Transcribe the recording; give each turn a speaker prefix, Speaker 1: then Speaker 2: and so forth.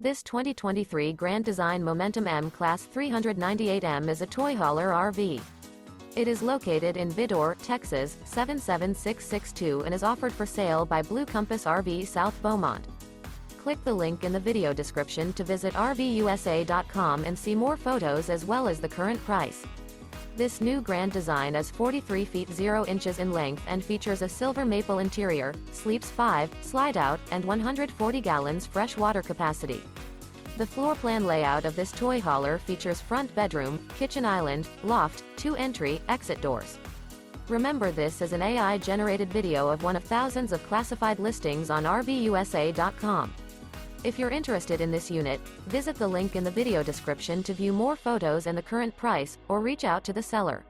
Speaker 1: This 2023 Grand Design Momentum M Class 398M is a toy hauler RV. It is located in Vidor, Texas, 77662 and is offered for sale by Blue Compass RV South Beaumont. Click the link in the video description to visit RVUSA.com and see more photos as well as the current price. This new Grand Design is 43 feet 0 inches in length and features a silver maple interior, sleeps 5, slide-out, and 140 gallons fresh water capacity. The floor plan layout of this toy hauler features front bedroom, kitchen island, loft, 2 entry, exit doors. Remember, this is an AI-generated video of one of thousands of classified listings on RVUSA.com. If you're interested in this unit, visit the link in the video description to view more photos and the current price, or reach out to the seller.